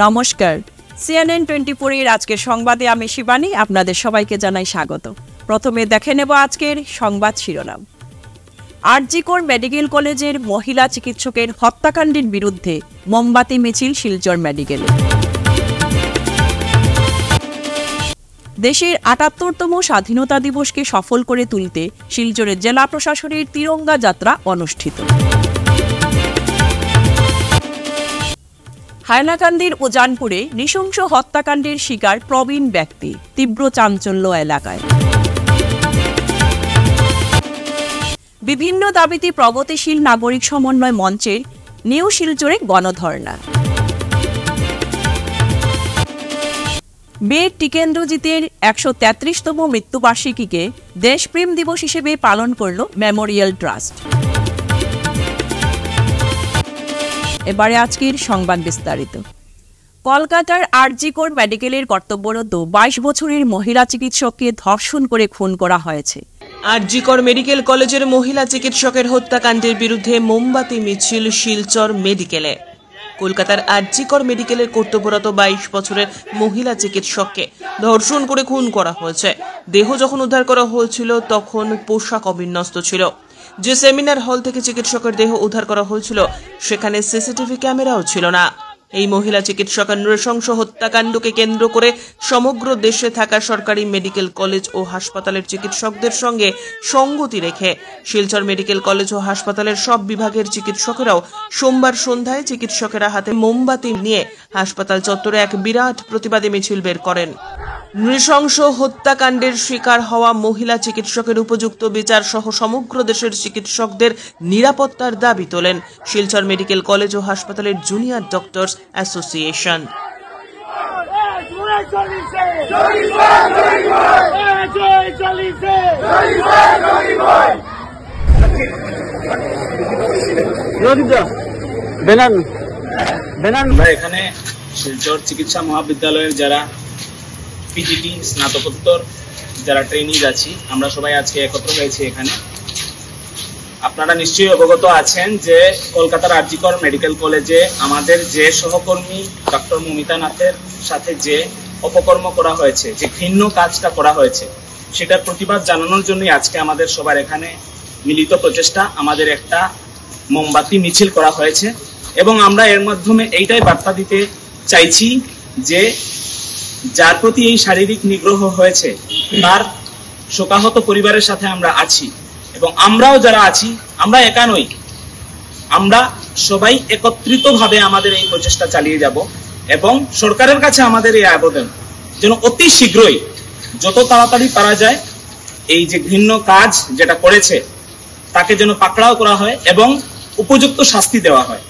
নমস্কার, CNN 24 এর আজকের সংবাদে আমি শিবানী আপনাদের সবাইকে জানাই স্বাগত। প্রথমে দেখে নেব আজকের সংবাদ শিরোনাম। আর.জি. কর মেডিকেল কলেজের মহিলা চিকিৎসকের হত্যাকাণ্ডের বিরুদ্ধে মোমবাতি মিছিল শিলচর মেডিকেলে। দেশের ৭৮তম স্বাধীনতা দিবসকে সফল করে তুলতে শিলচরের জেলা প্রশাসনের তিরঙ্গা যাত্রা অনুষ্ঠিত। হাইলাকান্দির উজানপুরে নৃশংস হত্যাকাণ্ডের শিকার প্রবীণ ব্যক্তি, তীব্র চাঞ্চল্য এলাকায়। বিভিন্ন দাবিতে প্রগতিশীল নাগরিক সমন্বয় মঞ্চের নিউ শিলচরে গণধর্ণা। বীর টিকেন্দ্রজিতের ১৩৩তম মৃত্যুবার্ষিকীকে দেশপ্রেম দিবস হিসেবে পালন করল মেমোরিয়াল ট্রাস্ট। এবারে আজকের সংবাদ বিস্তারিত। কলকাতার আর.জি. কর মেডিকেলের কর্তব্যরত ২২ বছরের মহিলা চিকিৎসককে ধর্ষণ করে খুন করা হয়েছে। আর.জি. কর মেডিকেল কলেজের মহিলা চিকিৎসকের হত্যাকাণ্ডের বিরুদ্ধে মোমবাতি মিছিল শিলচর মেডিকেলে। কলকাতার আর.জি. কর মেডিকেলের কর্তব্যরত ২২ বছরের মহিলা চিকিৎসককে ধর্ষণ করে খুন করা হয়েছে। দেহ যখন উদ্ধার করা হয়েছিল তখন পোশাক অবিন্যস্ত ছিল। যে সেমিনার হল থেকে চিকিৎসকের দেহ উদ্ধার করা হয়েছিল সেখানে সিসিটিভি ক্যামেরাও ছিল না। এই মহিলা চিকিৎসকের নৃশংস হত্যাকাণ্ডকে কেন্দ্র করে সমগ্র দেশে থাকা সরকারি মেডিকেল কলেজ ও হাসপাতালের চিকিৎসকদের সঙ্গে সঙ্গতি রেখে শিলচর মেডিকেল কলেজ ও হাসপাতালের সব বিভাগের চিকিৎসকেরাও সোমবার সন্ধ্যায় চিকিৎসকেরা হাতে মোমবাতি নিয়ে হাসপাতাল চত্বরে এক বিরাট প্রতিবাদী মিছিল বের করেন। নৃশংস হত্যাকাণ্ডের শিকার হওয়া মহিলা চিকিৎসকের উপযুক্ত বিচার সহ সমগ্র দেশের চিকিৎসকদের নিরাপত্তার দাবি তোলেন শিলচর মেডিকেল কলেজ ও হাসপাতালের জুনিয়র ডক্টরস অ্যাসোসিয়েশন। আমরা এখানে শিলচর চিকিৎসা মহাবিদ্যালয়ের যারা পিজিটি স্নাতকোত্তর যারা ট্রেনিজ আছি, আমরা সবাই আজকে একত্র হয়েছি এখানে। আপনারা নিশ্চয়ই অবগত আছেন যে কলকাতার আর.জি. কর মেডিকেল কলেজে আমাদের যে সহকর্মী ডক্টর মমিতা নাথের সাথে যে অপকর্ম করা হয়েছে, যে ঘৃণ্য কাজটা করা হয়েছে, সেটার প্রতিবাদ জানানোর জন্যই আজকে আমাদের সবার এখানে মিলিত প্রচেষ্টা, আমাদের একটা মোমবাতি মিছিল করা হয়েছে। এবং আমরা এর মাধ্যমে এইটাই বার্তা দিতে চাইছি যে যার প্রতি এই শারীরিক নিগ্রহ হয়েছে তার শোকাহত পরিবারের সাথে আমরা আছি, এবং আমরাও যারা আছি আমরা একা নই, আমরা সবাই একত্রিতভাবে আমাদের এই প্রচেষ্টা চালিয়ে যাব। এবং সরকারের কাছে আমাদের এই আবেদন যেন অতি শীঘ্রই যত তাড়াতাড়ি পারা যায় এই যে ঘৃণ্য কাজ যেটা করেছে তাকে যেন পাকড়াও করা হয় এবং উপযুক্ত শাস্তি দেওয়া হয়।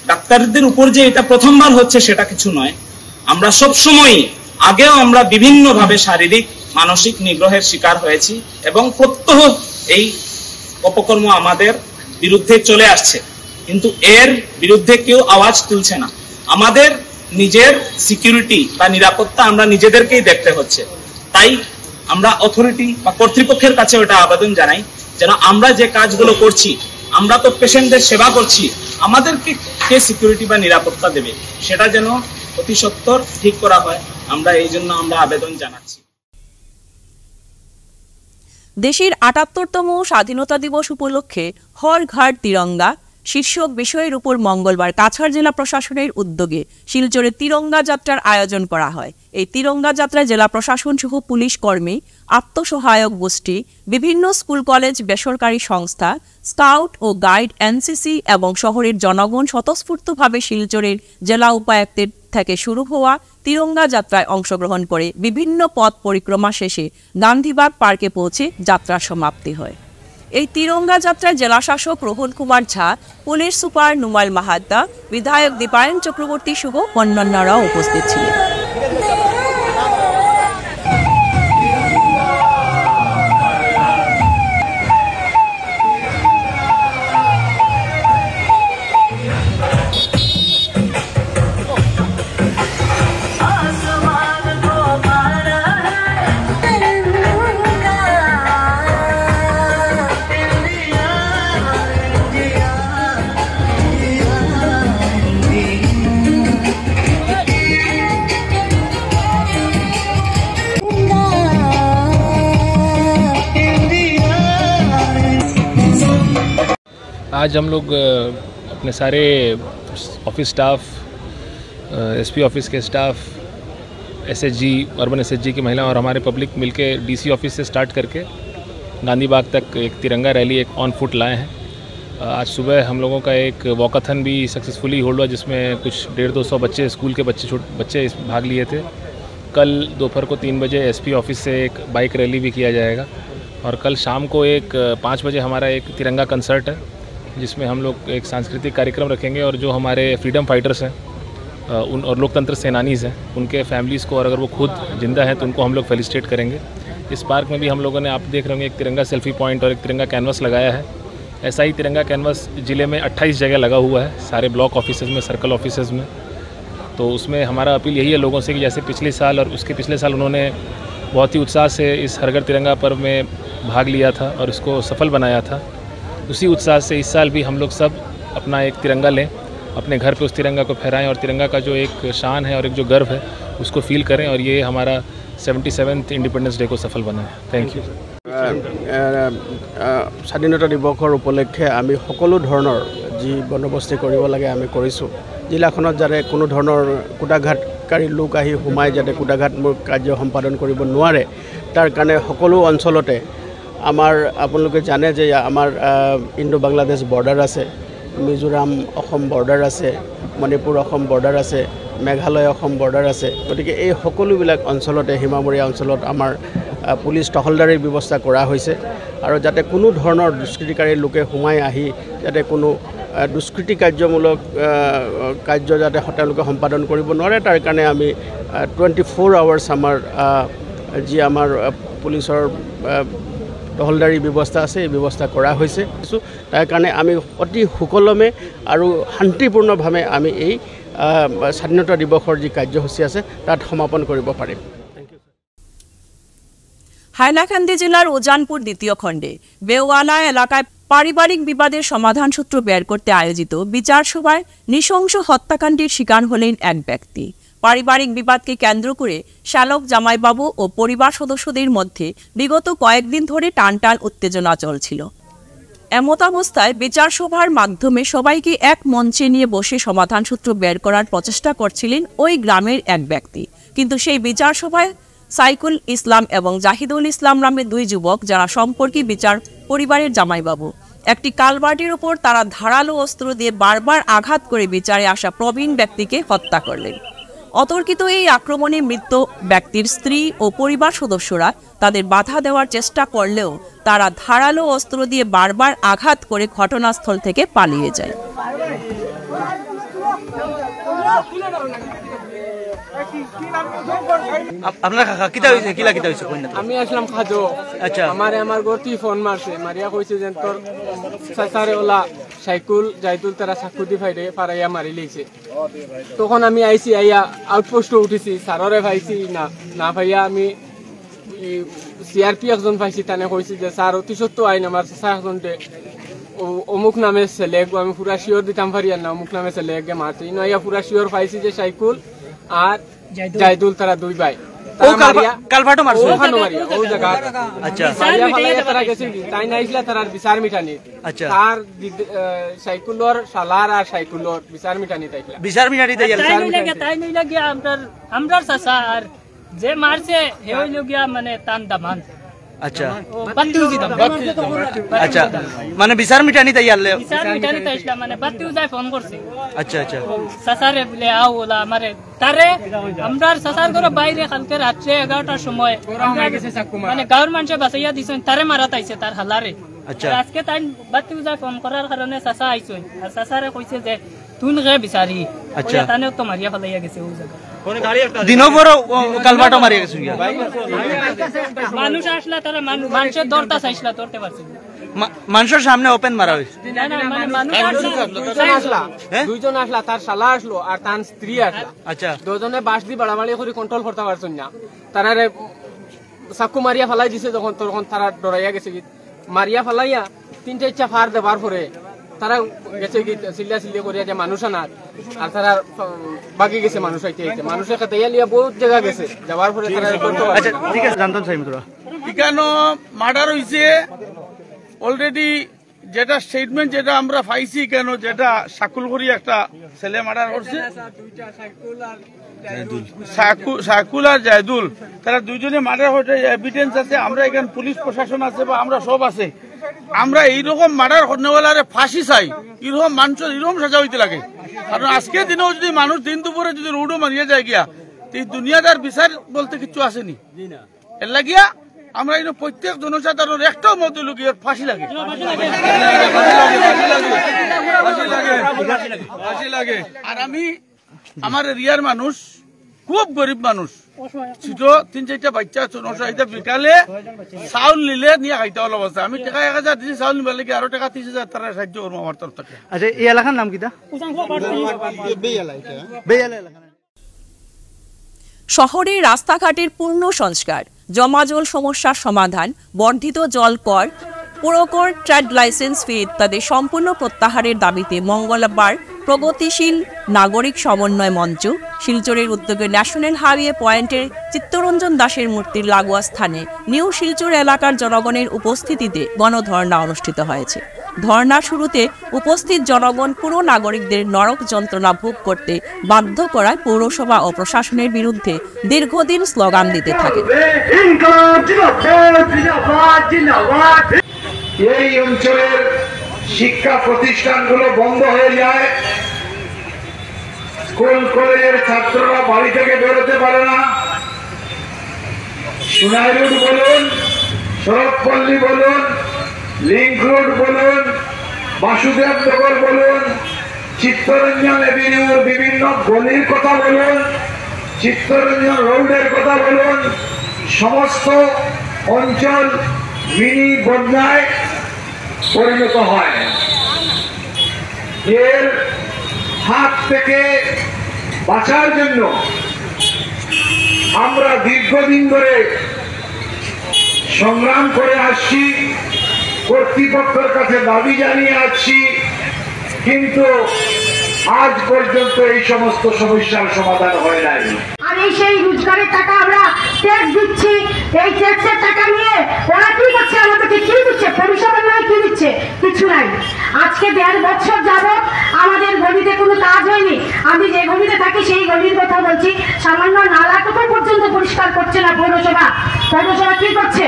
ডাক্তারদের উপর যে এটা প্রথমবার হচ্ছে সেটা কিছু নয়, আমরা সবসময় আগেও আমরা বিভিন্নভাবে শারীরিক মানসিক নিগ্রহের শিকার হয়েছি এবং প্রত্যহ এই অপকর্ম আমাদের বিরুদ্ধে চলে আসছে, কিন্তু এর বিরুদ্ধে কেউ আওয়াজ তুলছে না। আমাদের নিজের সিকিউরিটি বা নিরাপত্তা আমরা নিজেদেরকেই দেখতে হচ্ছে। তাই আমরা অথরিটি বা কর্তৃপক্ষের কাছে ওটা আবেদন জানাই যেন আমরা যে কাজগুলো করছি, আমরা তো পেশেন্টদের সেবা করছি, আমাদেরকে কে সিকিউরিটি বা নিরাপত্তা দেবে সেটা যেন অতি সত্বর ঠিক করা হয়। আমরা এই জন্য আমরা আবেদন জানাচ্ছি। দেশের ৭৮তম স্বাধীনতা দিবস উপলক্ষে হর ঘর তিরঙ্গা শীর্ষক বিষয়ের উপর মঙ্গলবার কাছাড় জেলা প্রশাসনের উদ্যোগে শিলচরে তিরঙ্গা যাত্রার আয়োজন করা হয়। এই তিরঙ্গা যাত্রায় জেলা প্রশাসন সহ পুলিশ কর্মী, আত্মসহায়ক গোষ্ঠী, বিভিন্ন স্কুল কলেজ, বেসরকারি সংস্থা, স্কাউট ও গাইড, এনসিসি এবং শহরের জনগণ স্বতঃস্ফূর্তভাবে শিলচরের জেলা উপায়ুক্তের থেকে শুরু হওয়া তিরঙ্গা যাত্রায় অংশগ্রহণ করে বিভিন্ন পথ পরিক্রমা শেষে গান্ধীবাগ পার্কে পৌঁছে যাত্রার সমাপ্তি হয়। এই তিরঙ্গা যাত্রায় জেলাশাসক রোহন কুমার ঝা, পুলিশ সুপার নুমাইল মাহাদ্দা, বিধায়ক দীপায়ন চক্রবর্তী সহ অন্যান্যরাও উপস্থিত ছিলেন। आज हम लोग अपने सारे ऑफिस स्टाफ, एसपी ऑफिस के स्टाफ, एसएचजी, अर्बन एसएचजी की महिला और हमारे पब्लिक मिलके डीसी ऑफिस से स्टार्ट करके गांधी बाग तक एक तिरंगा रैली एक ऑन फुट लाए हैं। आज सुबह हम लोगों का एक वॉकाथन भी सक्सेसफुली होल्ड हुआ, जिसमें कुछ 150-200 बच्चे, स्कूल के बच्चे भाग लिए थे। कल दोपहर को 3 बजे एसपी ऑफिस से एक बाइक रैली भी किया जाएगा और कल शाम को एक 5 बजे हमारा एक तिरंगा कंसर्ट है, जिसमें हम लोग एक सांस्कृतिक कार्यक्रम रखेंगे और जो हमारे फ्रीडम फाइटर्स हैं उन और लोकतंत्र सेनानीज़ हैं उनके फैमिलीज़ को, और अगर वो खुद जिंदा हैं तो उनको हम लोग फेलिसिटेट करेंगे। इस पार्क में भी हम लोगों ने, आप देख रहे होंगे, एक तिरंगा सेल्फी पॉइंट और एक तिरंगा कैनवस लगाया है। ऐसा ही तिरंगा कैनवस ज़िले में 28 जगह लगा हुआ है, सारे ब्लॉक ऑफिसेज़ में, सर्कल ऑफिसेज़ में। तो उसमें हमारा अपील यही है लोगों से कि जैसे पिछले साल और उसके पिछले साल उन्होंने बहुत ही उत्साह से इस हर घर तिरंगा पर्व में भाग लिया था और इसको सफल बनाया था, उसी उत्साह से इस साल भी हम लोग सब अपना एक तिरंगा लें, अपने घर पे उस तिरंगा को फहराएं और तिरंगा का जो एक शान है और एक जो गर्व है उसको फील करें और ये हमारा 77th इंडिपेंडेंस डे को सफल बनाए। Thank you. স্বাধীনতা দিৱসৰ উপলক্ষে আমি সকলো ধৰণৰ যি বন্দোবস্তি কৰিব লাগে আমি কৰিছোঁ। জিলাখনত যাতে কোনো ধৰণৰ কুটাঘাতকাৰী লোক আহি সোমাই যাতে কুটাঘাতমূলক কাৰ্য সম্পাদন কৰিব নোৱাৰে, তাৰ কাৰণে সকলো অঞ্চলতে আমাৰ, আপোনালোকে জানে যে আমাৰ ইণ্ডো বাংলাদেশ বৰ্ডাৰ আছে, মিজোৰাম অসম বৰ্ডাৰ আছে, মণিপুৰ অসম বৰ্ডাৰ আছে, মেঘালয় অসম বৰ্ডাৰ আছে। গতিকে এই সকলোবিলাক অঞ্চলতে, সীমামূৰীয়া অঞ্চলত আমাৰ পুলিচ টহলদাৰীৰ ব্যৱস্থা কৰা হৈছে আৰু যাতে কোনো ধৰণৰ দুষ্কৃতিকাৰী লোকে সোমাই আহি যাতে কোনো দুষ্কৃতি কাৰ্যমূলক কাৰ্য যাতে তেওঁলোকে সম্পাদন কৰিব নোৱাৰে, তাৰ কাৰণে আমি 24 আৱাৰ্ছ আমাৰ যি আমাৰ পুলিচৰ টহলদাৰী ব্যৱস্থা আছে এই ব্যৱস্থা কৰা হৈছে। তাৰ কাৰণে আমি অতি সুকলমে আৰু শান্তিপূৰ্ণভাৱে আমি এই স্বাধীনতা দিৱসৰ যি কাৰ্যসূচী আছে তাত সমাপন কৰিব পাৰিম। হাইলাকান্দি জেলার উজানপুর দ্বিতীয় খণ্ডে বেওয়ালা এলাকায় পারিবারিক বিবাদের সমাধান সূত্র বের করতে আয়োজিত বিচার সভায় নৃশংস হত্যাকাণ্ডের শিকার হলেন এক ব্যক্তি। পারিবারিক বিবাদকে কেন্দ্র করে শ্যালক জামাইবাবু ও পরিবার সদস্যদের মধ্যে বিগত কয়েকদিন ধরে টানটান উত্তেজনা চলছিল। এমতাবস্থায় বিচার সভার মাধ্যমে সবাইকে এক মঞ্চে নিয়ে বসে সমাধান সূত্র বের করার প্রচেষ্টা করছিলেন ওই গ্রামের এক ব্যক্তি। কিন্তু সেই বিচার সভায় সাইকুল ইসলাম এবং জাহিদুল ইসলাম নামে দুই যুবক, যারা সম্পর্কী বিচার পরিবারের জামাইবাবু, একটি কালবাটির উপর তারা ধারালো অস্ত্র দিয়ে বারবার আঘাত করে বিচারে আসা প্রবীণ ব্যক্তিকে হত্যা করলেন। অতর্কিত এই আক্রমণে মৃত ব্যক্তির স্ত্রী ও পরিবার সদস্যরা তাদের বাধা দেওয়ার চেষ্টা করলেও তারা ধারালো অস্ত্র দিয়ে বারবার আঘাত করে ঘটনাস্থল থেকে পালিয়ে যায়। আপনার কাকা কিতা হইছে, কিলা কিতা হইছে কইনা? আমি আসলাম খাজো। আচ্ছা, আমার গতি ফোন মারছে, মারিয়া কইছে যে তোর সাসারে ওলা সাইকুল জাইতুল তারা সাকুদি ফাইরে পারাইয়া মারি লইছে। তখন আমি আইছি, আইয়া আউটপোস্ট উঠেছি, সাররে পাইছি না পাইয়া আমি সিআরপি একজন পাইছি, তানে কইছি যে স্যার অতি সত্য আইন আমার সাসা একজন অমুক নামে ছেলে, আমি পুরা শিওর দিতাম পারি আর না, অমুক নামে ছেলে মারছে। ইনো আইয়া পুরা শিওর পাইছি যে সাইকুল আর জাইদুল তারা দুই ভাই। কালভাটো মারছে ওখানে মারিয়া ও জায়গা। আচ্ছা, মারিয়া ফালাইয়া তারা গেছে তাই না আইসলা তার বিচার মিটানি। আচ্ছা, তার সাইকুলর শালার আর সাইকুলর বিচার মিটানি তাইলা, বিচার মিটানি তাই তাই নই লাগিয়া আমরার চাচা আর যে মারছে হে হইল গিয়া মানে তান দামান। আচ্ছা, বাতিউজি দাম। আচ্ছা, মানে বিচার মিটানি তাই আলে, বিচার মিটানি তাইলা মানে বাতিউজাই ফোন করছে। আচ্ছা আচ্ছা, চাচারে বলে আও ওলা আমারে তারে আমরার চাচার ঘরে বাইরে কালকে রাত্রে 11টার সময় মানে গাঁর মানুষে বাঁচাইয়া দিছেন, তারে মারা তাইছে তার হালারে। আচ্ছা, আজকে তাই বাতিউজাই ফোন করার কারণে চাচা আইছেন আর চাচারে কইছে যে তুই গে বিচারি। আচ্ছা, তানে তো মারিয়া ফলাইয়া গেছে ও জায়গা। দিনও বড় কালভাটো মারিয়া গেছে। মানুষ আসলা তারা মানুষের দরতা চাইছিলা, ধরতে পারছে মানুষের সামনে ওপেন মারা হয়েছে। দুইজন আসলা, তার শালা আসলো আর তার স্ত্রী আসলা। আচ্ছা, দুজনে বাস দি বাড়াবাড়ি করে কন্ট্রোল করতে পারছেন না, তারারে চাকু মারিয়া ফেলাই দিছে। তখন তারা ডরাইয়া গেছে, মারিয়া ফেলাইয়া 3টা ইচ্ছা ফার দেবার পরে তারা গেছে চিল্লা চিল্লি করিয়া যে মানুষ আনার, আর তারা বাকি গেছে মানুষ আইতে আইতে, মানুষের কাছে লিয়া বহুত জায়গা গেছে, যাওয়ার পরে তারা। আচ্ছা ঠিক আছে, জানতাম চাই তোরা এখানে মার্ডার হয়েছে অলরেডি যেটা স্টেটমেন্ট যেটা আমরা পাইছি কেন যেটা শাকুলঘড়ি একটা ছেলে মার্ডার করছে শাকুল আর জায়দুল তারা দুইজনে মার্ডার হয়েছে এভিডেন্স আছে আমরা এখানে পুলিশ প্রশাসন আছে বা আমরা সব আছে আমরা এইরকম মার্ডার হনেওয়ালারে ফাঁসি চাই এরকম মানুষের এরকম সাজা হইতে লাগে কারণ আজকের দিনেও যদি মানুষ দিন দুপুরে যদি রোডও মারিয়ে যায় গিয়া এই দুনিয়াদার বিচার বলতে কিছু আসেনি এর লাগিয়া আমরা এই প্রত্যেক জনসাধারণের একটাও মত লোকের ফাঁসি লাগে আর আমি আমার এরিয়ার মানুষ খুব গরিব মানুষ ছোট 3-4টা বাচ্চা ছোট বিকালে চাউল নিলে নিয়ে খাইতে হল অবস্থা আমি টাকা 1000 দিয়েছি চাউল নিবার লাগে আরো টাকা 30,000 তারা সাহায্য করবো আমার তরফ থেকে। আচ্ছা এই এলাকার নাম কিটা? শহরে রাস্তাঘাটের পূর্ণ সংস্কার, জমাজল সমস্যার সমাধান, বর্ধিত জল কর, পুরকর, ট্রেড লাইসেন্স ফি ইত্যাদি সম্পূর্ণ প্রত্যাহারের দাবিতে মঙ্গলবার প্রগতিশীল নাগরিক সমন্বয় মঞ্চ শিলচরের উদ্যোগে ন্যাশনাল হাইওয়ে পয়েন্টের চিত্তরঞ্জন দাসের মূর্তির লাগোয়া স্থানে নিউ শিলচর এলাকার জনগণের উপস্থিতিতে গণধর্ণা অনুষ্ঠিত হয়েছে। ধর্ণা শুরুতে উপস্থিত জনগণ পুরো নাগরিকদের নরক যন্ত্রণা ভোগ করতে বাধ্য করায় পৌরসভা ও প্রশাসনের বিরুদ্ধে দীর্ঘদিন স্লোগান দিতে থাকে। এই অঞ্চলের শিক্ষা প্রতিষ্ঠানগুলো বন্ধ হয়ে যায়, স্কুল কলেজের ছাত্ররা বাড়ি থেকে বেরোতে পারে না। সোনাই রোড বলুন, শরৎপল্লী বলুন, লিঙ্ক রোড বলুন, বাসুদেব নগর বলুন, চিত্তরঞ্জন এভিনিউর বিভিন্ন গলির কথা বলুন, চিত্তরঞ্জন রোডের কথা বলুন, সমস্ত অঞ্চল মিনি বন্যায় পরিণত হয়। এর হাত থেকে বাঁচার জন্য আমরা দীর্ঘদিন ধরে সংগ্রাম করে আসছি, কর্তৃপক্ষের কাছে দাবি জানিয়ে আসছি, কিন্তু আজ পর্যন্ত এই সমস্ত সমস্যার সমাধান হয় নাই। আর এই সেই রোজগারের টাকা আমরা ট্যাক্স দিচ্ছি, এই ট্যাক্সের টাকা নিয়ে ওরা কি করছে, আমাদেরকে কি দিচ্ছে, পরিষেবা নয় কি দিচ্ছে, কিছু নাই। আজকে 1.5 বছর যাবত আমাদের গলিতে কোনো কাজ হয়নি। আমি যে গলিতে থাকি সেই গলির কথা বলছি, সামান্য নালাটুকু পর্যন্ত পরিষ্কার করছে না পৌরসভা। পৌরসভা কি করছে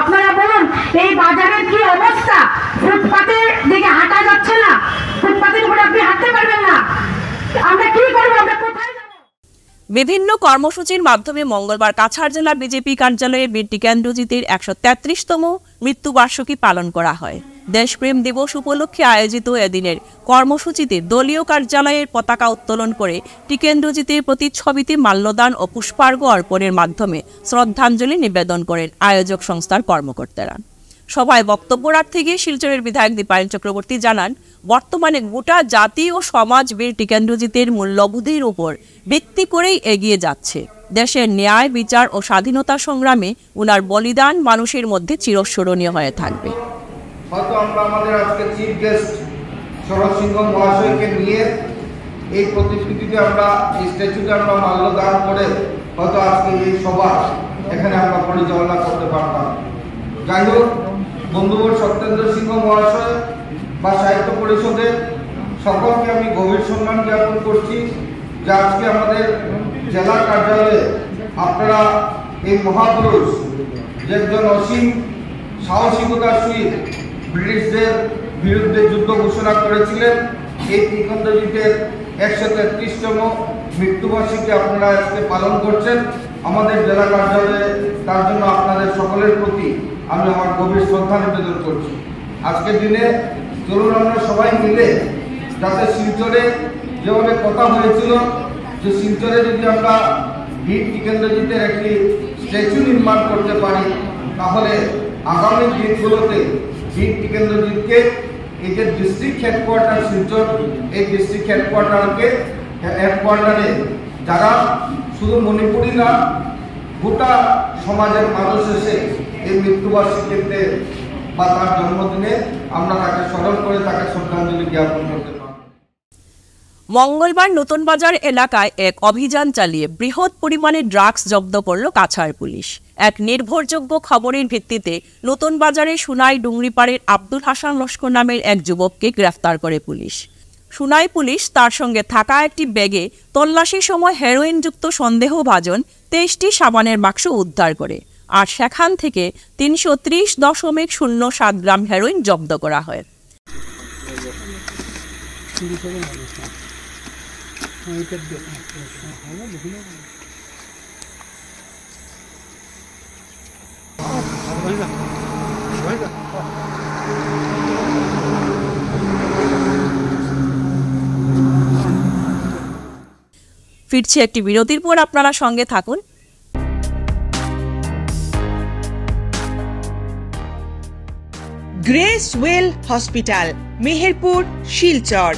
আপনারা বলুন? এই বাজারের কি অবস্থা, ফুটপাতের দিকে হাঁটা যাচ্ছে না, ফুটপাতের উপরে আপনি হাঁটতে পারবেন না। আমরা কি করবো, আমরা কোথায় যাব? বিভিন্ন কর্মসূচির মাধ্যমে মঙ্গলবার কাছাড় জেলা বিজেপি কার্যালয়ে বীর টিকেন্দ্রজিতের 133তম মৃত্যুবার্ষিকী পালন করা হয়। দেশপ্রেম দিবস উপলক্ষে আয়োজিত এদিনের কর্মসূচিতে দলীয় কার্যালয়ের পতাকা উত্তোলন করে টিকেন্দ্রজিতের প্রতিচ্ছবিতে মাল্যদান ও পুষ্পার্ঘ্য অর্পণের মাধ্যমে শ্রদ্ধাঞ্জলি নিবেদন করেন আয়োজক সংস্থার কর্মকর্তারা। সভায় বক্তব্য রাখতে গিয়ে শিলচরের বিধায়ক দীপায়ন চক্রবর্তী জানান, বর্তমানে গোটা জাতি ও সমাজ বীর টিকেন্দ্রজিতের মূল্যবোধের উপর ভিত্তি করেই এগিয়ে যাচ্ছে। দেশের ন্যায়, বিচার ও স্বাধীনতা সংগ্রামে উনার বলিদান মানুষের মধ্যে চিরস্মরণীয় হয়ে থাকবে। হয়তো আমরা আমাদের আজকে চিফ গেস্ট শরৎ সিংহ মহাশয়কে নিয়ে এই প্রতিকৃতিতে আমরা এই স্ট্যাচুতে আমরা মাল্যদান করে হয়তো আজকে এই সভা এখানে আমরা পরিচালনা করতে পারতাম। যাই হোক, বন্ধুবর সত্যেন্দ্র সিংহ মহাশয় বা সাহিত্য পরিষদের সকলকে আমি গভীর সম্মান জ্ঞাপন করছি যে আজকে আমাদের জেলা কার্যালয়ে আপনারা এই মহাপুরুষ যে একজন অসীম সাহসিকতার সহিত ব্রিটিশদের বিরুদ্ধে যুদ্ধ ঘোষণা করেছিলেন, এই টিকেন্দ্রজিতের 133তম মৃত্যুবার্ষিকী আপনারা আজকে পালন করছেন আমাদের জেলা কার্যালয়ে। তার জন্য আপনাদের সকলের প্রতি আমি আমার গভীর শ্রদ্ধা নিবেদন করছি। আজকের দিনে চলুন আমরা সবাই মিলে যাতে শিলচরে যেভাবে কথা হয়েছিল যে শিলচরে যদি আমরা বীর টিকেন্দ্রজিতের একটি স্ট্যাচু নির্মাণ করতে পারি, তাহলে আগামী দিনগুলোতে বীর টিকেন্দ্রজিৎকে এই যে ডিস্ট্রিক্ট হেডকোয়ার্টার শিলচর, এই ডিস্ট্রিক্ট হেডকোয়ার্টারে যারা শুধু মণিপুরি না গোটা সমাজের মানুষ এসে এই মৃত্যুবার্ষিকীতে বা তার জন্মদিনে আমরা তাকে স্মরণ করে তাকে শ্রদ্ধাঞ্জলি জ্ঞাপন করতে পারি। মঙ্গলবার নতুন বাজার এলাকায় এক অভিযান চালিয়ে বৃহৎ পরিমাণে ড্রাগস জব্দ করল কাছাড় পুলিশ। এক নির্ভরযোগ্য খবরের ভিত্তিতে নতুন বাজারে সুনাই ডুংরিপাড়ের আব্দুল হাসান লস্কর নামের এক যুবককে গ্রেফতার করে পুলিশ। সুনাই পুলিশ তার সঙ্গে থাকা একটি ব্যাগে তল্লাশির সময় হেরোইনযুক্ত সন্দেহভাজন 23টি সাবানের বাক্স উদ্ধার করে, আর সেখান থেকে 330.07 গ্রাম হেরোইন জব্দ করা হয়। ফিরছি একটি বিরতির পর, আপনারা সঙ্গে থাকুন। Grace well hospital, Meherpur, Silchar.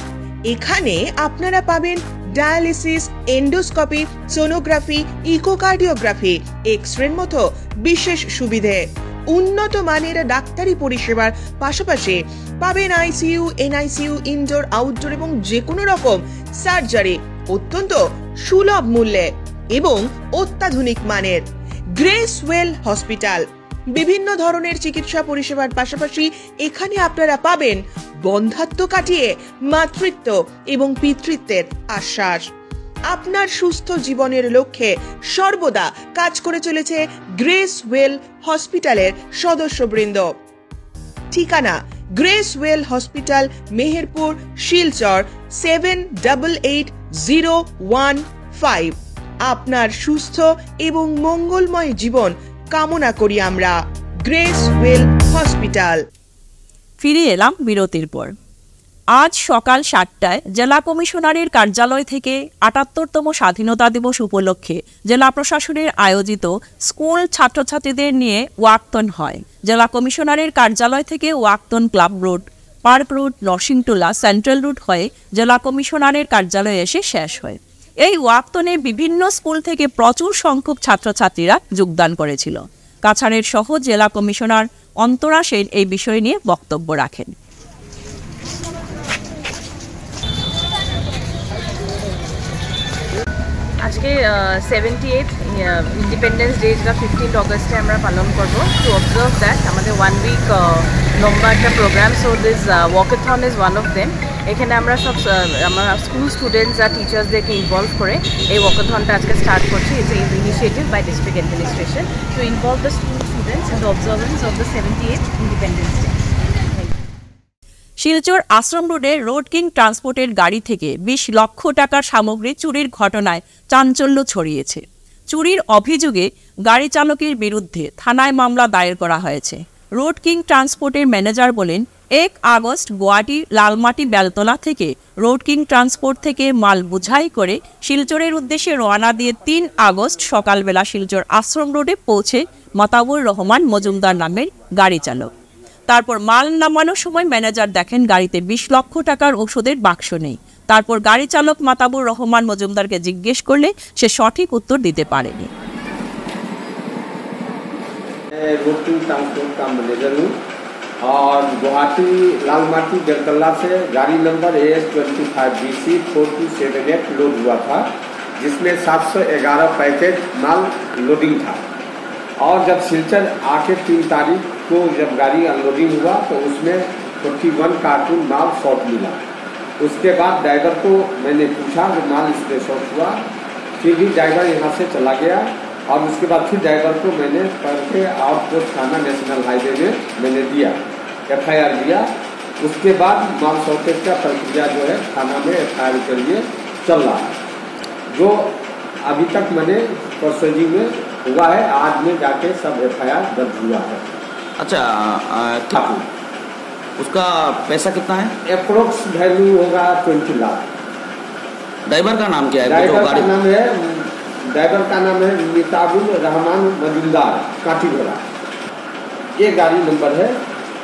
এখানে আপনারা পাবেন ডায়ালিসিস, এন্ডোস্কোপি, সোনোগ্রাফি, ইকোকার্ডিওগ্রাফি, এক্স-রের মতো বিশেষ সুবিধে। উন্নত মানের ডাক্তারি পরিষেবার পাশাপাশি পাবেন আইসিইউ, এনআইসিইউ, ইনডোর, আউটডোর এবং যে কোনো রকম সার্জারি অত্যন্ত সুলভ মূল্যে এবং অত্যাধুনিক মানের। গ্রেস ওয়েল হসপিটাল বিভিন্ন ধরনের চিকিৎসা পরিষেবার পাশাপাশি এখানে আপনারা পাবেন বন্ধাত্ব কাটিয়ে মাতৃত্ব এবং পিতৃত্বের আশ্বাস। আপনার সুস্থ জীবনের লক্ষ্যে সর্বদা কাজ করে চলেছে গ্রেস ওয়েল হসপিটালের সদস্যবৃন্দ। ঠিকানা grace well hospital, Meherpur, Silchar 788015। আপনার সুস্থ এবং মঙ্গলময় জীবন কামনা করি আমরা। Grace well hospital. ফিরে এলাম বিরতির পর। আজ সকাল 7টায় জেলা কমিশনারের কার্যালয় থেকে ৭৮তম স্বাধীনতা দিবস উপলক্ষে জেলা প্রশাসনের আয়োজিত স্কুল ছাত্রছাত্রীদের নিয়ে ওয়াকথন হয়। জেলা কমিশনারের কার্যালয় থেকে walkathon club road, park road, Narsingtola, central road হয়ে জেলা কমিশনারের কার্যালয়ে এসে শেষ হয়। এই ওয়াকথনে বিভিন্ন স্কুল থেকে প্রচুর সংখ্যক ছাত্রছাত্রীরা যোগদান করেছিল। কাছাড়ের সহ জেলা কমিশনার অন্তরা সেন এই বিষয় নিয়ে বক্তব্য রাখেন। আজকে 78th ইন্ডিপেন্ডেন্স ডে, যেটা 15 অগস্টে আমরা পালন করব। টু অবজার্ভ দ্যাট আমাদের 1 উইক লম্বা একটা program, so this walkathon is one of them. এখানে আমরা সব আমরা স্কুল স্টুডেন্টস আর টিচার্সদেরকে ইনভলভ করে এই ওয়াকাথনটা আজকে স্টার্ট করছি। It's a initiative by district administration to involve the school students in the observance of the 78th independence day. Silchar Ashram রোডে রোড কিং ট্রান্সপোর্টের গাড়ি থেকে 20 লক্ষ টাকার সামগ্রী চুরির ঘটনায় চাঞ্চল্য ছড়িয়েছে। চুরির অভিযোগে গাড়ি চালকের বিরুদ্ধে থানায় মামলা দায়ের করা হয়েছে। রোড কিং ট্রান্সপোর্টের ম্যানেজার বলেন, 1 আগস্ট গুয়াহাটি লালমাটি বেলতলা থেকে রোড কিং ট্রান্সপোর্ট থেকে মাল বোঝাই করে শিলচরের উদ্দেশ্যে রওনা দিয়ে 3 আগস্ট সকালবেলা শিলচর আশ্রম রোডে পৌঁছে মাতাবুর রহমান মজুমদার নামের গাড়ি চালক। তারপর মাল নামানোর সময় ম্যানেজার দেখেন গাড়িতে 20 লক্ষ টাকার ওষুধের বাক্স নেই। তারপর গাড়ি চালক মাতাবুর রহমান মজুমদারকে জিজ্ঞেস করলে সে সঠিক উত্তর দিতে পারেনি। और गुवाहाटी लालमाटी बेलतला से गाड़ी नंबर AS25BC 4278 लोड हुआ था, जिसमें 711 पैकेट माल लोडिंग था। और जब सिलचर आके 3 तारीख को जब गाड़ी अनलोडिंग हुआ तो उसमें 41 कार्टून माल शॉर्ट मिला। उसके बाद ड्राइवर को मैंने पूछा जो माल इसमें शॉर्ट हुआ, फिर भी ड्राइवर यहाँ से चला गया। और उसके बाद फिर ड्राइवर को मैंने करके आउटपोस्ट थाना नेशनल हाईवे में मैंने दिया, FIR दिया। उसके बाद माल शॉर्टेज का प्रक्रिया जो है थाना में FIR के लिए चल रहा है, जो अभी तक मैंने प्रोसीडिंग में हुआ है। आज में जाके सब FIR दर्ज हुआ है। अच्छा, उसका पैसा कितना है? अप्रोक्स वैल्यू होगा 20 लाख। ड्राइवर का नाम क्या है? ड्राइवर का नाम है मिताबुल रहमान मजूमदार, काटीगोड़ा। ये गाड़ी नंबर है।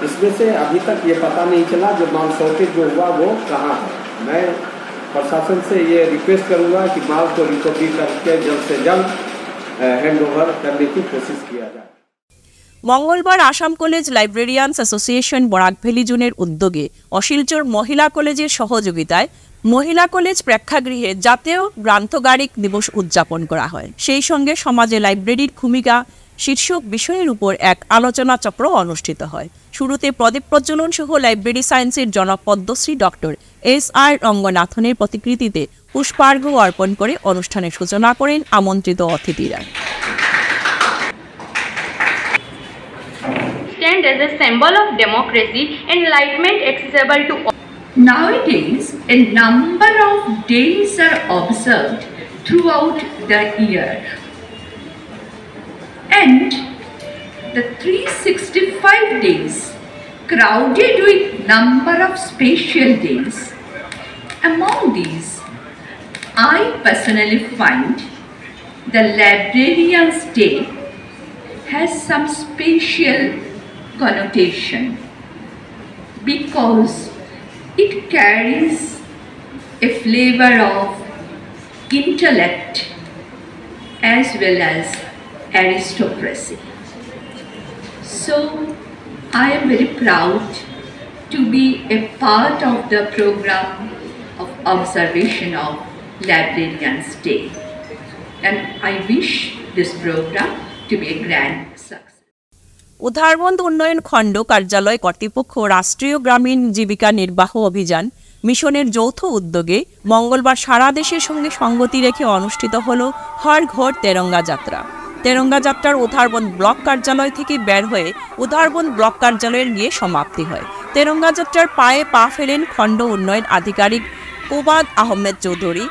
इसमें से अभी तक ये पता नहीं चला जो माल शॉर्टेज जो हुआ वो कहाँ है। मैं प्रशासन से ये रिक्वेस्ट करूँगा कि माल को रिकवरी करके जल्द से जल्द हैंड ओवर करने की कोशिश किया जाए। মঙ্গলবার আসাম কলেজ লাইব্রেরিয়ানস অ্যাসোসিয়েশন বরাকভ্যালি জোনের উদ্যোগে ও শিলচর মহিলা কলেজের সহযোগিতায় মহিলা কলেজ প্রেক্ষাগৃহে জাতীয় গ্রন্থাগারিক দিবস উদযাপন করা হয়। সেই সঙ্গে সমাজে লাইব্রেরির ভূমিকা শীর্ষক বিষয়ের উপর এক আলোচনা চক্র অনুষ্ঠিত হয়। শুরুতে প্রদীপ প্রজ্বলন সহ লাইব্রেরি সায়েন্সের জনক পদ্মশ্রী ডক্টর SR রঙ্গনাথনের প্রতিকৃতিতে পুষ্পার্ঘ অর্পণ করে অনুষ্ঠানের সূচনা করেন আমন্ত্রিত অতিথিরা। Stand as a symbol of democracy, enlightenment accessible to all. Nowadays, a number of days are observed throughout the year, and the 365 days crowded with number of special days. Among these, I personally find the Librarians' Day has some special connotation because it carries a flavor of intellect as well as aristocracy. So I am very proud to be a part of the program of observation of Librarians' Day, and I wish this program to be a grand success. Udarbond উন্নয়ন খণ্ড কার্যালয় কর্তৃপক্ষ রাষ্ট্রীয় গ্রামীণ জীবিকা নির্বাহ অভিযান মিশনের যৌথ উদ্যোগে মঙ্গলবার সারা দেশের সঙ্গে সঙ্গতি রেখে অনুষ্ঠিত হল হর ঘর তেরঙ্গা যাত্রা। তেরঙ্গা যাত্রার উদারবন্দ ব্লক কার্যালয় থেকে বের হয়ে উদারবন্দ ব্লক কার্যালয়ে গিয়ে সমাপ্তি হয়। তেরঙ্গা যাত্রার পায়ে পা ফেলেন খণ্ড উন্নয়ন আধিকারিক কোবাদ আহমেদ চৌধুরী,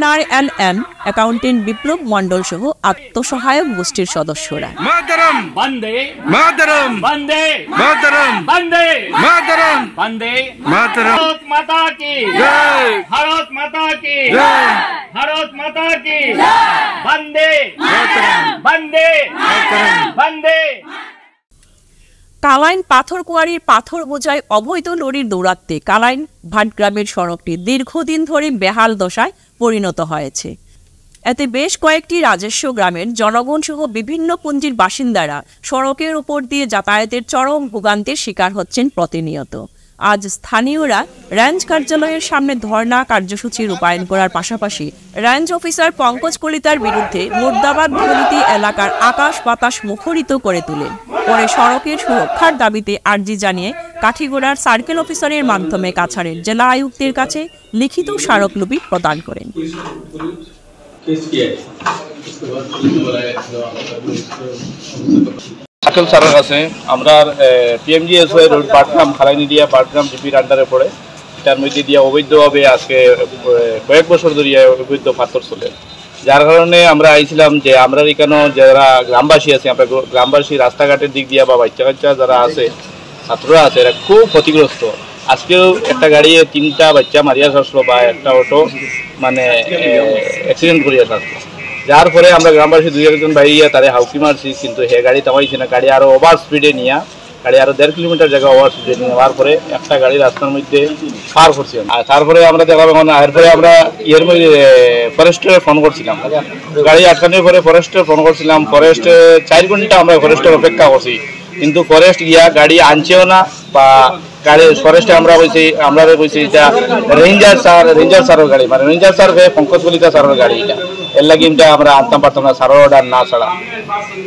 NRLM অ্যাকাউন্টেন্ট বিপ্লব মণ্ডল সহ আত্মসহায়ক গোষ্ঠীর সদস্যরা। মাতরম বন্দে মাতরম বন্দে মাতরম বন্দে মাতরম বন্দে মাতরম। ভারত মাতা কি জয়, ভারত মাতা কি জয়, ভারত মাতা কি জয়, বন্দে মাতরম বন্দে মাতরম বন্দে। কালাইন পাথর কোয়ারির পাথর বোঝায় অবৈধ লরির দৌরাত্মে কালাইন ভাটগ্রামের সড়কটি দীর্ঘদিন ধরে বেহাল দশায় পরিণত হয়েছে। এতে বেশ কয়েকটি রাজস্ব গ্রামের জনগণ সহ বিভিন্ন পুঞ্জির বাসিন্দারা সড়কের উপর দিয়ে যাতায়াতের চরম ভোগান্তির শিকার হচ্ছেন প্রতিনিয়ত। আজ স্থানীয়রা রেঞ্জ কার্যালয়ের সামনে ধর্ণা কার্যসূচি রূপায়ণ করার পাশাপাশি রেঞ্জ অফিসার পঙ্কজ কলিতার বিরুদ্ধে মুর্দাবাদ ধ্বনিতে এলাকার আকাশ বাতাস মুখরিত করে তোলেন। পরে সড়কের সুরক্ষার দাবিতে আর্জি জানিয়ে কাঠিগোড়ার সার্কেল অফিসারের মাধ্যমে কাছাড়ের জেলা আয়ুক্তের কাছে লিখিত স্মারকলিপি প্রদান করেন। সার্কেল স্যারের কাছে আমরা PMGSY রোড পাটগ্রাম খালাইনিডিয়া পাটগ্রাম ডিপির আন্ডারে পড়ে, এটার মধ্যে দিয়ে অবৈধভাবে আজকে কয়েক বছর ধরে অবৈধ পাথর চলে, যার কারণে আমরা আইছিলাম যে আমরা এখানে যারা গ্রামবাসী আছে, আমরা গ্রামবাসী রাস্তাঘাটের দিক দিয়ে বা বাচ্চা কাচ্চা যারা আছে ছাত্ররা আছে এরা খুব ক্ষতিগ্রস্ত। আজকেও একটা গাড়ি 3টা বাচ্চা মারিয়া আসলো বা একটা অটো মানে অ্যাক্সিডেন্ট করিয়া আসলো, যার পরে আমরা গ্রামবাসী 2-1জন বাইরিয়া তারে হাউকি মারছি, কিন্তু হে গাড়ি থামাইছি না, গাড়ি আরও ওভার স্পিডে নিয়ে গাড়ি আরও 1.5 কিলোমিটার জায়গা ওভার স্পিডে নিয়ে যাওয়ার পরে একটা গাড়ি রাস্তার মধ্যে পার করছি। আর তারপরে আমরা দেখলাম এখন এরপরে আমরা ইয়ের মধ্যে ফরেস্টে ফোন করছিলাম, গাড়ি আটকানোর পরে ফরেস্টে ফোন করছিলাম, ফরেস্টে 4 ঘন্টা আমরা ফরেস্টের অপেক্ষা করছি, কিন্তু ফরেস্ট গিয়া গাড়ি আনছেও না বা গাড়ি ফরেস্টে আমরা বলছি এটা রেঞ্জার স্যারের গাড়ি, মানে রেঞ্জার স্যার পঙ্কজ কলিতা স্যারের গাড়ি, এটা এর লাগে এটা আমরা আনতাম পারতাম না স্যারের অর্ডার না ছাড়া,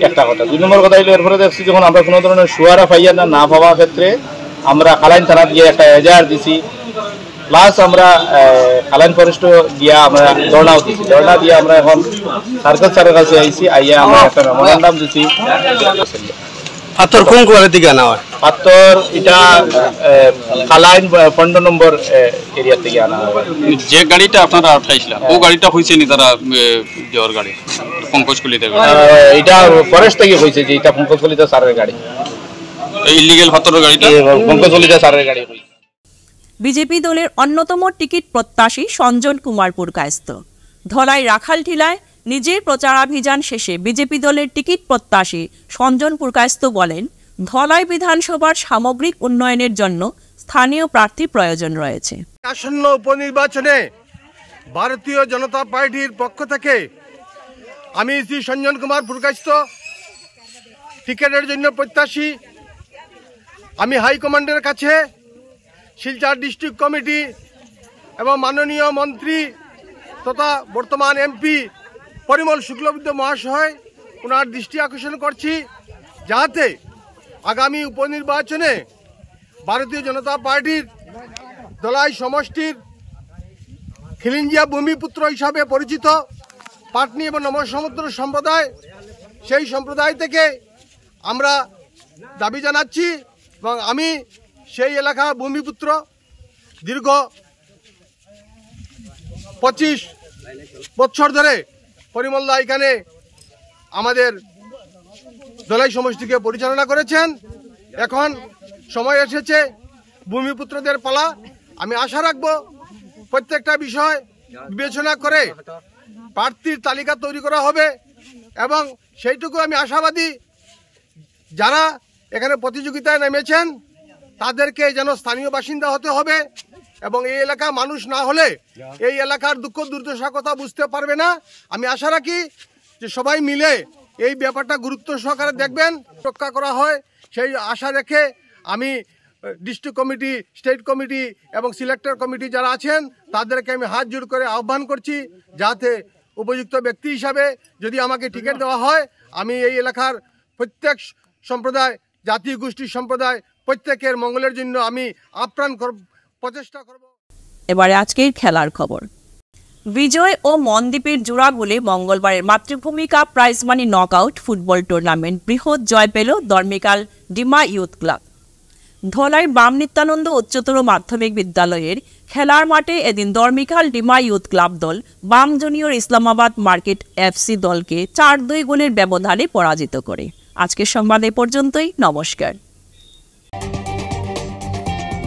একটা কথা। 2 নম্বর কথা হলো এরপরে দেখছি যখন আমরা কোনো ধরনের সুয়ারা পাইয়া না পাওয়ার ক্ষেত্রে আমরা খালাইন থানাত গিয়ে একটা এজাহার দিছি, প্লাস আমরা খালাইন ফরেস্টও গিয়া আমরা ধর্নাও দিছি, ধর্না দিয়ে আমরা এখন সার্কেল স্যারের কাছে আইছি, আইয়া আমরা একটা মেমোরান্ডাম দিছি। পাথর কোন কোয়ালিটি থেকে আনা হয়? পাথর এটা খালাইন 15 নম্বর এরিয়া থেকে আনা হয়। যে গাড়িটা আপনারা উঠাইছিলেন ও গাড়িটা হইছে নি তারা দেওয়ার গাড়ি পঙ্কজ কলিতা এটা ফরেস্ট থেকে হইছে যে এটা পঙ্কজ কলিতা স্যারের গাড়ি, ইলিগেল পাথরের গাড়িটা পঙ্কজ কলিতা স্যারের গাড়ি হইছে। বিজেপি দলের অন্যতম টিকিট প্রত্যাশী সঞ্জন কুমার পুরকায়স্থ ধলাই রাখালঠিলায় নিজের প্রচারাভিযান শেষে বিজেপি দলের টিকিট প্রত্যাশী সঞ্জন পুরকায়স্থ বলেন, ধলাই বিধানসভার সামগ্রিক উন্নয়নের জন্য স্থানীয় প্রার্থী প্রয়োজন রয়েছে। আসন্ন উপনির্বাচনে ভারতীয় জনতা পার্টির পক্ষ থেকে আমি শ্রী সঞ্জন কুমার পুরকায়স্থ টিকিটের জন্য প্রত্যাশী। আমি হাইকমান্ডের কাছে শিলচর ডিস্ট্রিক্ট কমিটি এবং মাননীয় মন্ত্রী তথা বর্তমান এমপি পরিমল শুক্লবৈদ্য মহাশয় ওনার দৃষ্টি আকর্ষণ করছি যাতে আগামী উপনির্বাচনে ভারতীয় জনতা পার্টির দলাই সমষ্টির খিলিঞ্জিয়া ভূমিপুত্র হিসাবে পরিচিত পাটনি এবং নমসমুদ্র সম্প্রদায়, সেই সম্প্রদায় থেকে আমরা দাবি জানাচ্ছি এবং আমি সেই এলাকা ভূমিপুত্র। দীর্ঘ 25 বছর ধরে পরিমলদা এখানে আমাদের দলাই সমষ্টিকে পরিচালনা করেছেন। এখন সময় এসেছে ভূমিপুত্রদের পালা। আমি আশা রাখব প্রত্যেকটা বিষয় বিবেচনা করে প্রার্থীর তালিকা তৈরি করা হবে এবং সেইটুকু আমি আশাবাদী যারা এখানে প্রতিযোগিতায় নেমেছেন তাদেরকে যেন স্থানীয় বাসিন্দা হতে হবে এবং এই এলাকার মানুষ না হলে এই এলাকার দুঃখ দুর্দশার কথা বুঝতে পারবে না। আমি আশা রাখি যে সবাই মিলে এই ব্যাপারটা গুরুত্ব সহকারে দেখবেন, রক্ষা করা হয় সেই আশা রেখে আমি ডিস্ট্রিক্ট কমিটি, স্টেট কমিটি এবং সিলেক্টর কমিটি যারা আছেন তাদেরকে আমি হাত জোড় করে আহ্বান করছি যাতে উপযুক্ত ব্যক্তি হিসাবে যদি আমাকে টিকিট দেওয়া হয় আমি এই এলাকার প্রত্যেক সম্প্রদায়, জাতি গোষ্ঠী সম্প্রদায় প্রত্যেকের মঙ্গলের জন্য আমি আপ্রাণ প্রচেষ্টা করব। এবারে আজকের খেলার খবর। বিজয় ও মনদ্বীপের জোড়া গোলে মঙ্গলবারের মাতৃভূমি cup prize money knockout football tournament বৃহৎ জয় পেল ধর্মিকাল ডিমা ইউথ ক্লাব। ধলাই বাম নিত্যানন্দ উচ্চতর মাধ্যমিক বিদ্যালয়ের খেলার মাঠে এদিন ধর্মিকাল ডিমা ইউথ ক্লাব দল বাম জুনিয়র ইসলামাবাদ মার্কেট এফসি দলকে 4-2 গোলের ব্যবধানে পরাজিত করে। আজকের সংবাদ এ পর্যন্তই। নমস্কার।